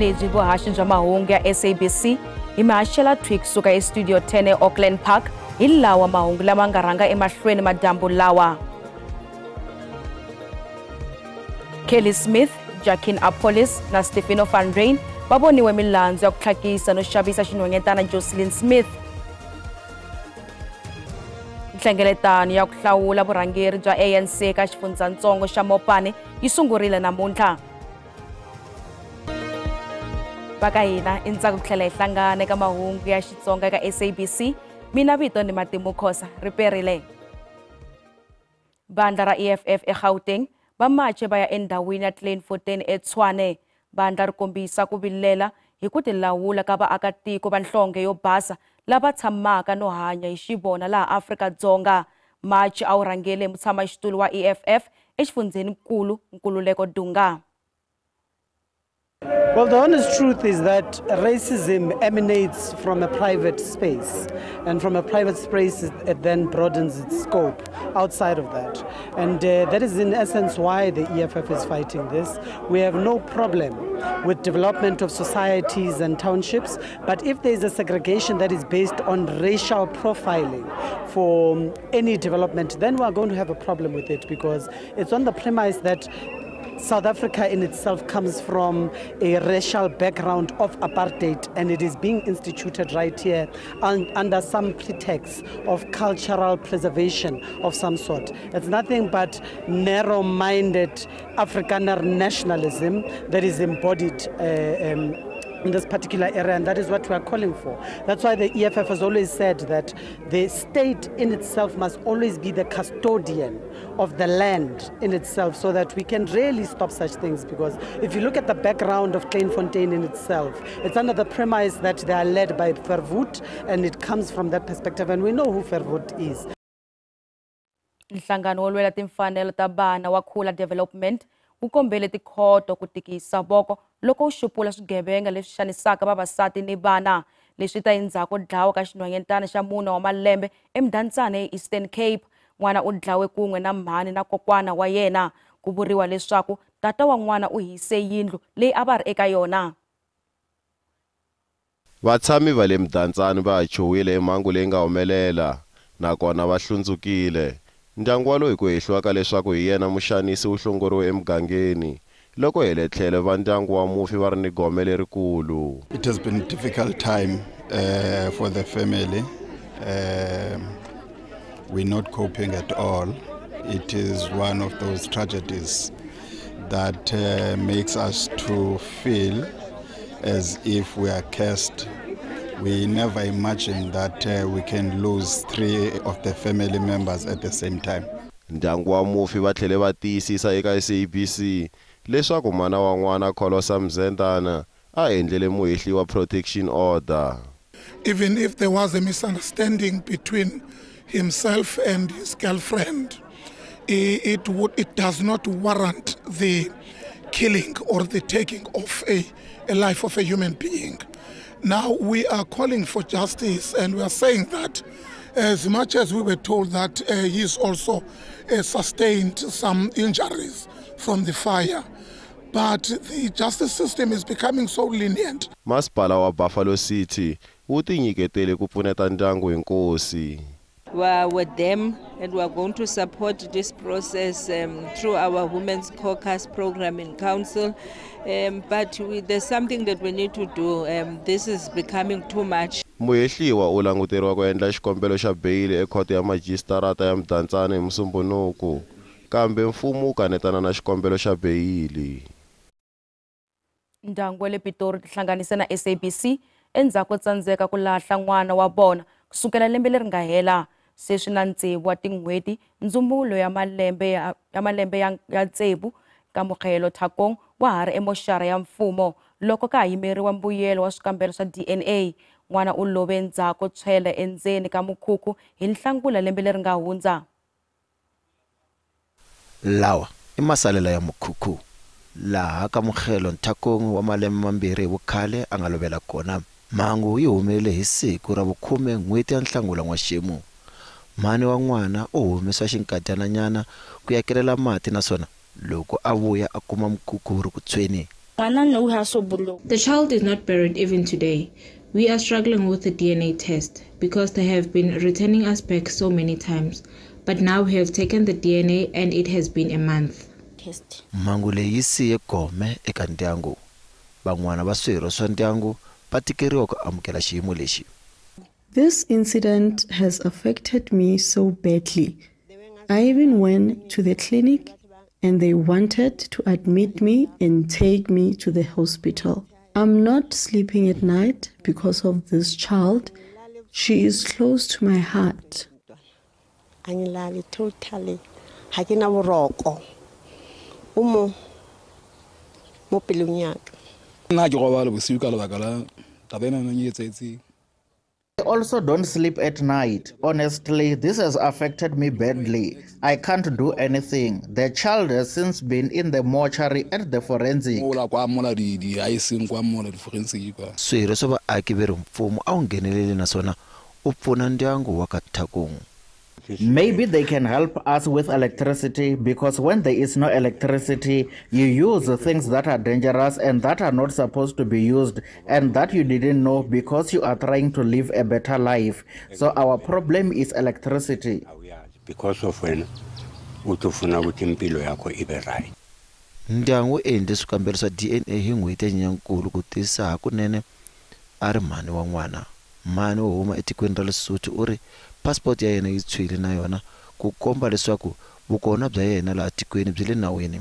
lebyi vuhaxi bya mahungu ya SABC hi mahashela tweak suka estudio 10 eAuckland Park hi lawa mahungu lama nga rhanga emahlweni madyambu lawa. Kelly Smith, Jacqueline Apollis na Stefano van Ryn va voniwe milandzu ya ku tlhakisa no xavisa xinhwanyetana Jocelyn Smith. Nhlengeletano ya ku hlawula vurhangeri bya ANC ka xifundzantsongo xa Mopani yi sungurile namuntlha. Baka hina intsako ku tlhela hi hlangana eka mahungu ya Xitsonga eka SABC. Mina vito ni Matimu Khosa riperile. Bandla ra EFF eGauteng va mache va ya endhawini ya Kleinfontein eTshwane. Bandla ri kombisa ku vilela hi ku tilawula ka vaakatiko va nhlonge yo basa lava tshamaka no hanya hi xivona laha Afrika-Dzonga. Machi a wu rhangele mutshamaxitulu wa EFF exifundzeninkulu Nkululeko Dunga. Well, the honest truth is that racism emanates from a private space, and from a private space it then broadens its scope outside of that. And that is in essence why the EFF is fighting this. We have no problem with development of societies and townships, but if there is a segregation that is based on racial profiling for any development, then we are going to have a problem with it, because it's on the premise that South Africa in itself comes from a racial background of apartheid, and it is being instituted right here under some pretext of cultural preservation of some sort. It's nothing but narrow-minded Afrikaner nationalism that is embodied in this particular area, and that is what we are calling for. That's why the EFF has always said that the state in itself must always be the custodian of the land in itself, so that we can really stop such things. Because if you look at the background of Kleinfontein in itself, it's under the premise that they are led by Verwoerd, and it comes from that perspective, and we know who Verwoerd is. Nhlangano wo lwela timfanelo ta vana wa Khula Development wu kombele tikhoto ku tikisa voko loko wu xupula swigevenga leswi xanisaka vavasati ni vana leswi ta endzhaku dlawa ka xinhwanyetana xa mune wa malembe eMdantsane eEastern Cape. N'wana u dlawe kun'we na mhani na kokwana wa yena. Ku vuriwa leswaku tata wa n'wana u hise yindlu leyi a va ri eka yona. Vatshami va le Mdantsane va chuwile emhangu leyi nga humelela nakona va hlundzukile. Ndyangu waloyi ku hehliwaka leswaku hi yena muxanisi wu hlongoriwe emugangeni loko hele tlhele va ndyangu wa mufi va ri ni gome lerikulu. It has been a difficult time for the family. We're not coping at all. It is one of those tragedies that makes us to feel as if we are cursed. We never imagined that we can lose 3 of the family members at the same time. Ndyangu wa mufi va tlhele va tiyisisa eka SABC leswaku mana wa n'wana Kholosa Mzendana a endlele muhehli wa protection order. Even if there was a misunderstanding between himself and his girlfriend, it does not warrant the killing or the taking of a life of a human being. Now we are calling for justice, and we are saying that as much as we were told that he's also sustained some injuries from the fire, but the justice system is becoming so lenient. Masipala wa Buffalo City wu tinyiketele ku pfuneta ndyangu hinkosi. We are with them, and we are going to support this process through our Women's Caucus program in council. But there's something that we need to do. This is becoming too much. Muhehliwa u languteriwa ku endla xikombelo xa bail ekhoto ya majistarata ya Mdantsane hi Musumbunuku, kambe mfumo wu kanetana na xikombelo xa bail. Ndyangu wa le Pitori tihlanganise na SABC endzhaku tsandzeka ku lahla n'wana wa bona kusukela lembe leri nga hela. Sweswi na ntsevu wa tin'hweti ndzumulo ya malembe ya tsevu Kamokhelo Thakong wa ha ri emoxara ya mfumo loko ka ha yimeriwa mbuyelo wa swikambelo swa DNA. N'wana u love endzhaku tshwela endzeni ka mukhukhu hi Nhlangula lembe leri nga hundza. Lawa i masalela ya mukhukhu laha Kamokhelo Thakong wa malembe mambirhi hi vukhale a nga lovela kona. Mhangu yi humelele hi siku ra vu-10 n'hweti ya Nhlangula n'waxemu. Mhani wa n'wana u humesa xinkadyananyana ku yakelela mati, naswona loko a vuya a kuma mukhukhu ri ku tshweni. The child is not buried even today. We are struggling with the DNA test because they have been returning us back so many times. But now we have taken the DNA and it has been a month. Mhangu leyi siye gome eka ndyangu. Van'wana va swirho swa ndyangu va tikeriwa ku amukela xiyimo lexi. This incident has affected me so badly. I even went to the clinic and they wanted to admit me and take me to the hospital. I'm not sleeping at night because of this child. She is close to my heart. Totally. I also don't sleep at night. Honestly, this has affected me badly. I can't do anything. The child has since been in the mortuary at the forensic. Swirho swa vaaki va ri mfumo a wu ngheneleli naswona u pfuna ndyangu wa ka Thakong. Maybe they can help us with electricity, because when there is no electricity, you use things that are dangerous and that are not supposed to be used and that you didn't know because you are trying to live a better life. So our problem is electricity. Because of when utufuna ukuthi impilo yakho ibe right. Ndyangu endle swikambelo swa DNA hi n'hweti ya Nyenyankulu ku tisa hakunene a ri mhani wa n'wana. Mhani wo huma etikweni ra Lesotho u ri passport ya yena yi tshwile na yona ku komba leswaku vukona bya yena la tikweni byi le nawini.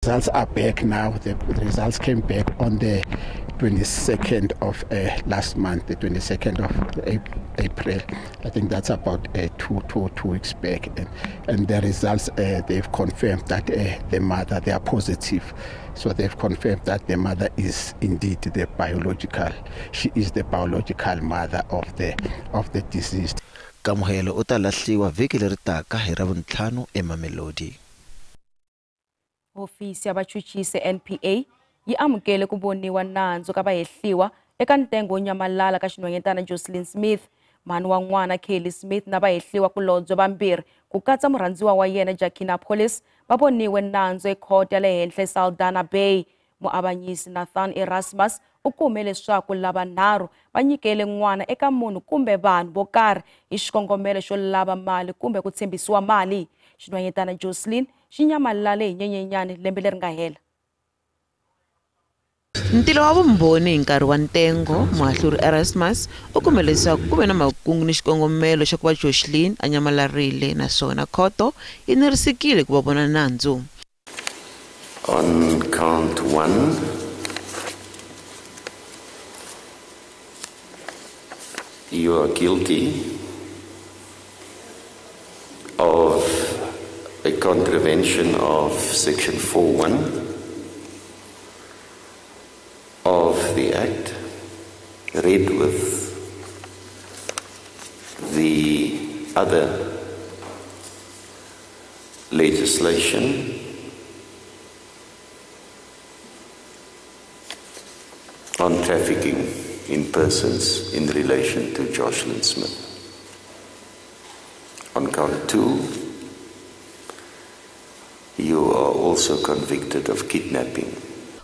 Results are back now. The results came back on the 22nd of last month, the 22nd of April. I think that's about 2 weeks back. And the results, they've confirmed that the mother, they are positive. So they've confirmed that the mother is indeed the biological, she is the biological mother of the deceased. Kamohelo u ta lahliwa vhiki leri taka hi Ravuntlhanu eMamelodi. Ofisi ya vachuchisi NPA yi amukele ku voniwa nandzu ka vahehliwa eka ntengo wo nyamalala ka xinhwanyetana Jocelyn Smith, mhani wa n'wana Kelly Smith na vahehliwa kulobye vambirhi ku katsa murhandziwa wa yena Jacquina Police va voniwe nandzu ecourt ya le henhla Saldanha Bay. Muavanyisi Nathan Erasmus u kume leswaku lava nharhu va nyikele n'wana eka munhu kumbe vanhu vo karhi hi xikongomelo xo lava mali kumbe ku tshembisiwa mali. Xinhwanyetana Jocelyn xi nyamalale hi Nyenyenyani lembe leri nga hela. Ntilo wa vumbhoni hi nkarhi wa ntengo, Muahluri Erasmus u kume leswaku ku ve na makungu ni xikongomelo xa ku va Jocelyn a nyamalarile naswona khoto yi nerisekile ku va vona nandzu. On count 1, you are guilty of a contravention of section 4(1) of the Act, read with the other legislation on trafficking in persons in relation to Jocelyn Smith. On count 2, you are also convicted of kidnapping.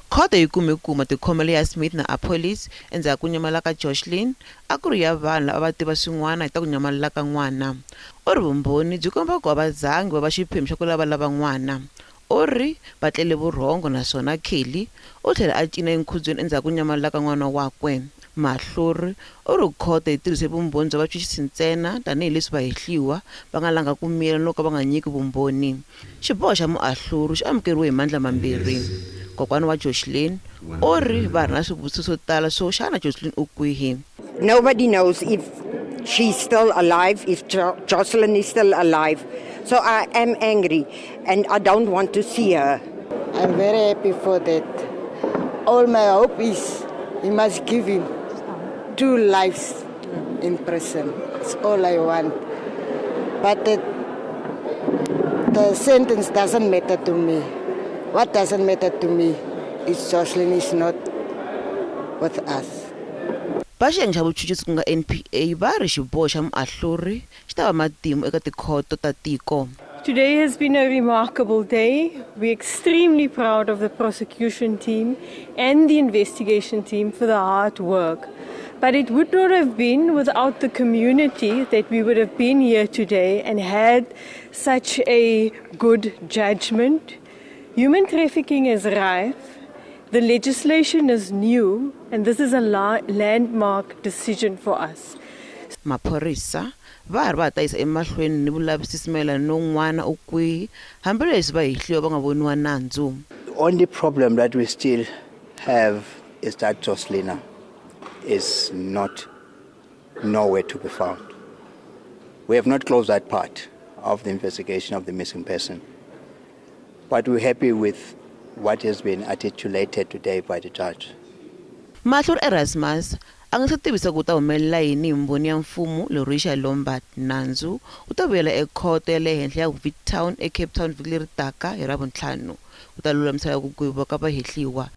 Khoto yi kume kuma tikhomelo ya Smith na Police endzhaku ku nyamalala ka Jocelyn a ku ri ya vanhu lava va tiva swin'wana hi ta ku nyamalala ka n'wana. U ri vumbhoni byi komba ku va zangi va xiphemu xa ku lava n'wana. U ri va tlele vurhongo naswona Kelly u tlhela a cina enkhubyeni endzhaku ku nyamalala ka n'wana wakwe. Mahluri u ri khoto yi tirhise vumbhoni bya vachuchisi ntsena tanihileswi vahehliwa va nga langa ku mila loko va nga nyiki vumbhoni. Xiboho xa muahluri xi amukeriwe hi mandla mambirhi. Kokwana wa Jocelyn u ri va ri na swivutiso swo tala swo xana Jocelyn u kwihi. Nobody knows if she's still alive, if Jocelyn is still alive. So I am angry and I don't want to see her. I'm very happy for that. All my hope is he must give him 2 lives in prison. That's all I want. But the sentence doesn't matter to me. What doesn't matter to me is Jocelyn is not with us. Baxenga xa vuchuchisi ku nga NPA va ri xiboho xa muahluri xi ta va matimu eka tikhoto ta tiko. Today has been a remarkable day. We're extremely proud of the prosecution team and the investigation team for the hard work. But it would not have been without the community that we would have been here today and had such a good judgment. Human trafficking is rife, the legislation is new, and this is a landmark decision for us. Maphorisa va ha ta isa emahlweni ni vulavisisi mayelana no n'wana u kwihi hambileswi va hehliwa va nga voniwa nandzu. The only problem that we still have is that Jocelyn is not nowhere to be found. We have not closed that part of the investigation of the missing person, but we're happy with what has been articulated today by the judge. Mahlur Erasmus a nga se tivisa ku ta humelela yini hi mbhoni ya mfumo Lorisha Lombard nandzu u ta vuyela ekhoto ya le henhla ya Vicktown eCape Town vhiki leri taka hi Ravuntlhanu u ta lulamisela ku gwiva ka vahehliwa.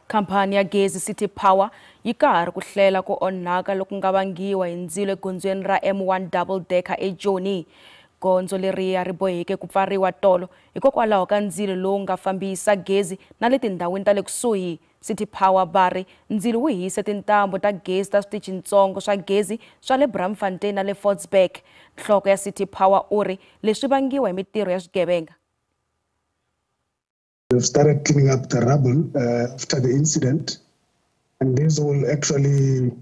Khampani ya gezi City Power yi karhi ku hlela ku onhaka loku nga vangiwa hi ndzilo egondzweni ra M1 double decker eJoni. Gondzo leriya ri boheke ku pfariwa tolo hikokwalaho ka ndzilo lowu nga fambisa gezi na le tindhawini ta le kusuhi. City Power bari ndzilo wu hise tintambo ta gezi ta switichitsongo swa gezi swa le Braamfontein na le Fortsburg. Nhloko ya City Power uri leswi vangiwa hi mitirho ya swigevenga. We've started cleaning up the rubble after the incident, and this will actually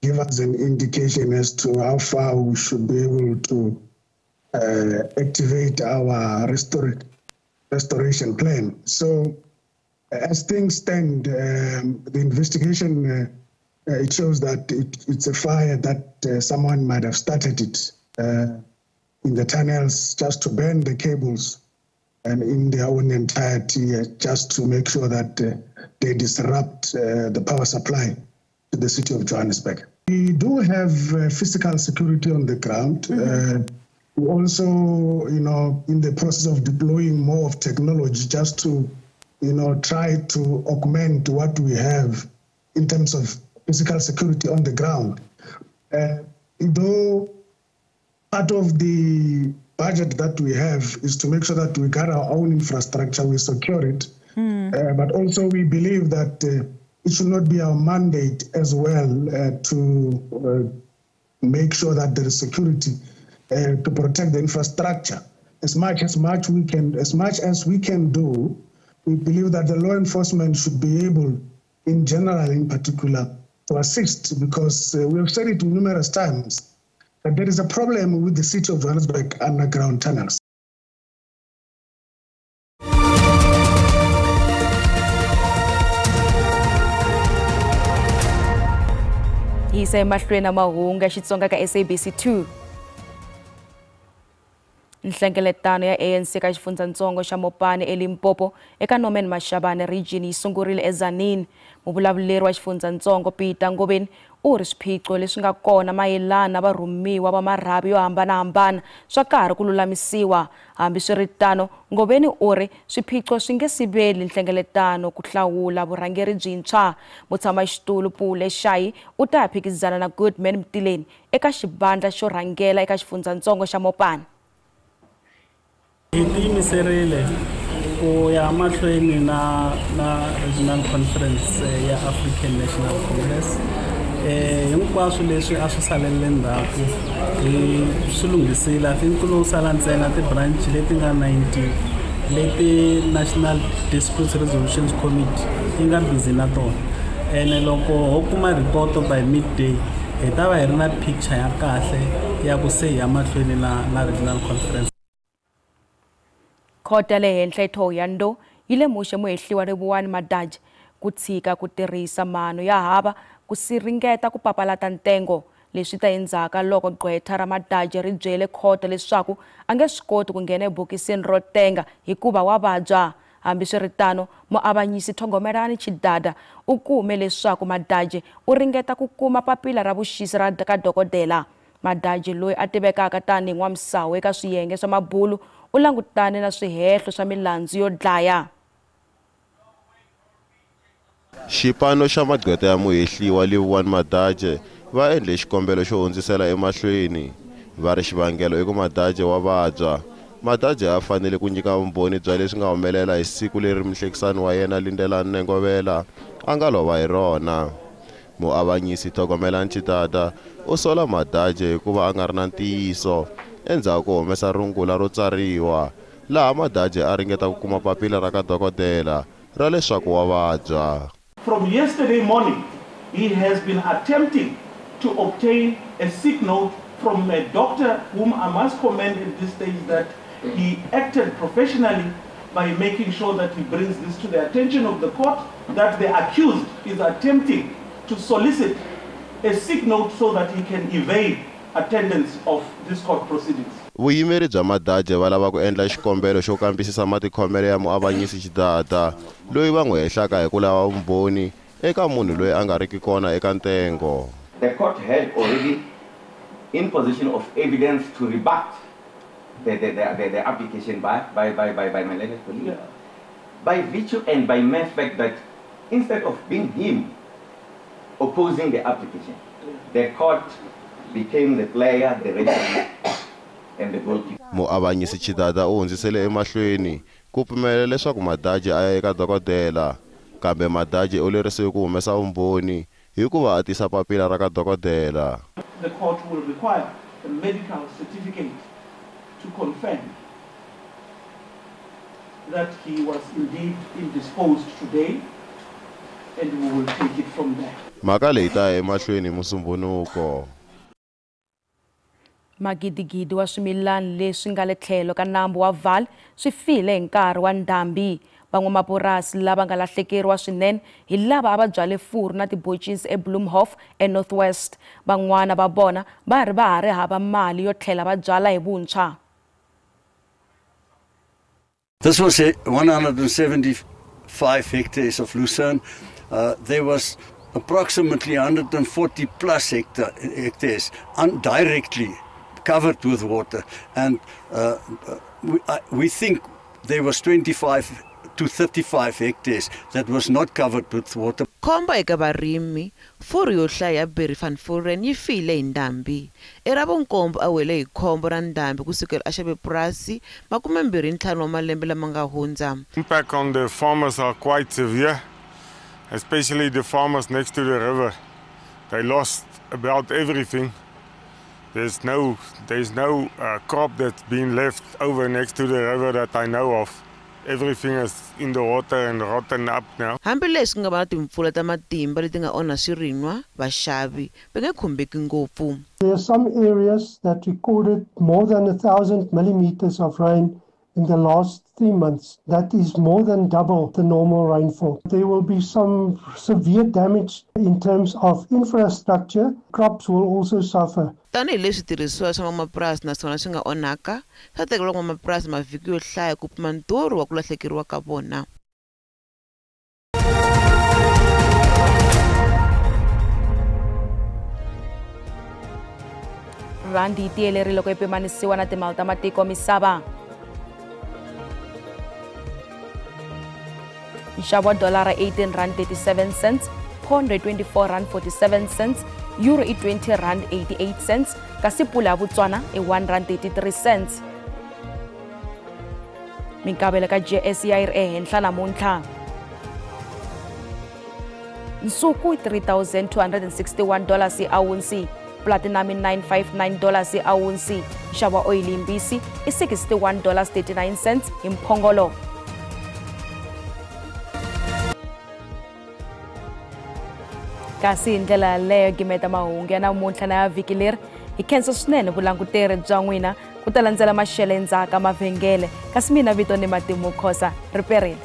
give us an indication as to how far we should be able to activate our restoration plan. So, as things stand, the investigation it shows that it's a fire that someone might have started it in the tunnels just to burn the cables and in their own entirety, just to make sure that they disrupt the power supply to the city of Johannesburg. We do have physical security on the ground. We also, in the process of deploying more of technology just to, try to augment what we have in terms of physical security on the ground. Though part of the budget that we have is to make sure that we got our own infrastructure, we secure it. But also we believe that it should not be our mandate as well to make sure that there is security to protect the infrastructure. As much as we can do, we believe that the law enforcement should be able, in general, in particular, to assist, because we have said it numerous times that there is a problem with the city of Johannesburg underground tunnels. Hi se mahlweni na mahungu ya Xitsonga ka SABC2. Nhlengeletano ya ANC ka xifundzantsongo xa Mopani eLimpopo eka Norman Mashabane region yi sungurile eZanini. Muvulavuleri wa xifundzantsongo Peter Ngobeni u ri swiphiqo leswi nga kona mayelana na varhumiwa va marhavi yo hambanahambana swa karhi ku lulamisiwa. Hambi swiritano Ngobeni u ri swiphiqo swi nge siveli nhlengeletano ku hlawula vurhangeri byintshwa. Mutshamaxitulu Pule Shayi u ta phikizana na Goodman Mtileni eka xibandla xo rhangela eka xifundzantsongo xa Mopani. Hi tiyimiserile ku ya mahlweni na regional conference ya African National Congress. Hinkwaswo leswi a swi salele ndzhaku hi swi lunghisile. I think ku lo sala ntsena ti-branch leti nga 90 leti National Dispute Resolution Committee yi nga busy na tona. Ene loko ho kuma report by midday hi ta va hi ri na picture ya kahle ya ku se ya mahlweni na regional conference. Khota le henhla eThohoyandou yi lemuxe muhehliwa Ribuwani Maddaji ku tshika ku tirhisa mano ya hava ku siringeta ku papalata ntengo. Leswi ta endzhaku loko gqwetha ra Maddaji ri byele khota leswaku a nge swi koti ku nghena ebokisini ro tenga hikuva wa vabya. Hambi swiritano muavanyisi Thogomelani Chidada u kume leswaku Maddaji u ringeta ku kuma papila ra vuxisi ra ka dokodela. Maddaji loyi a tivekaka tanihi n'wamsawu eka swiyenge swa mabulu u langutane na swihehlo swa milandzu yo dlaya. Xipano xa magqweta ya muhehliwa Ribuwani Maddaji va endle xikombelo xo hundzisela emahlweni. va ri xivangelo i ku Madaje wa vabya. Madaje a fanele ku nyika vumbhoni bya leswi nga humelela hi siku leri muhlekisani wa yena Lindelani Nengovela a nga lova hi rona. Muavanyisi Thogomelani Chitata u sola Madaje hikuva a nga ri na ntiyiso endzhaku ko humesa rungula ro tsariwa laha Madaje a ringeta ku kuma papila ra ka dokodela ra leswaku wa vabya. From yesterday morning, he has been attempting to obtain a sick note from a doctor whom I must commend at this stage that he acted professionally by making sure that he brings this to the attention of the court, that the accused is attempting to solicit a sick note so that he can evade attendance of this court proceedings. Vuyimeri bya Madaje va lava ku endla xikombelo xo kambisisa matikhomelo ya muavanyisi Chitata loyi va n'wi hehlaka hi ku lava vumbhoni eka munhu loyi a nga riki kona eka ntengo. The court had already in possession of evidence to rebut the application by Malene Police. By virtue and by mere fact that instead of being him opposing the application, the court became the player, the referee, and the goalkeeper. Muavanyisi Chitata u hundzisele emahlweni ku pimela leswaku Madaje a ya eka dokodela, kambe Madaje u lerisiwe ku humesa vumbhoni hikuva a tisa papila ra ka dokodela. The court will require a medical certificate to confirm that he was indeed indisposed today, and we will take it from there. Mhaka leyi ta emahlweni Musumbunuko. Magidigidi wa swimilani leswi nga le tlhelo ka nambu wa Vaal swi file hi nkarhi wa ndhambi. Van'wamapurasi lava nga lahlekeriwa swinene hi lava a va byale furu na tibochisi eBloemhof eNorthwest. Van'wana va bona va ri va ha ri hava mali yo tlhela va byala hi vuntshwa. This was 175 hectares of lucerne. There was approximately 140 plus hectares directly covered with water, and we think there was 25 to 35 hectares that was not covered with water. Khombo eka varimi, furu yo hlaya Barry van Vuuren yi file hi ndhambi. Era vonkombo a wele hi khombo ra ndhambi kusukela a xave purasi 25 wa malembe lama nga hundza. Impact on the farmers are quite severe, especially the farmers next to the river. They lost about everything. There's no crop that's been left over next to the river that I know of. Everything is in the water and rotten up now. Hambi leswi nga va na timpfula ta matimba leti nga onha swirin'wa, vaxavi va nge khumbeki ngopfu. There are some areas that recorded more than 1,000 millimeters of rain in the last 3 months. That is more than double the normal rainfall. There will be some severe damage in terms of infrastructure. Crops will also suffer. Tanihi leswi tirhisiwa swa van'wamapurasi naswona swi nga onhaka, swa tekela van'wamapurasi mavhiki yo hlaya ku pima ndhurho wa ku lahlekeriwa ka vona. Randi yi tiyelerile loko yi pimanisiwa na timali ta matiko misava. Nxavo wa dolara 18 rand 37 cents, pound 24 rand 47 cents, euro i 20 rand 88 cents, kasi pula ya Botswana i 1 rand 33 cents. Minkavelo ka JSE yi ri ehenhla namuntlha. Nsuku $3,261 hi awunsi, platinum $959 hi awunsi, nxavo wa oyili yimbisi i $61.39 hi mphongolo. Kasi hi ndlela yaleyo gimeta mahungu ya namuntlha na ya vhiki leri hi khensa swinene vulanguteri bya n'wina ku ta landzela maxelo endzhaku ka mavhengele, kasi mina vito ni Matimu Khosa riperile.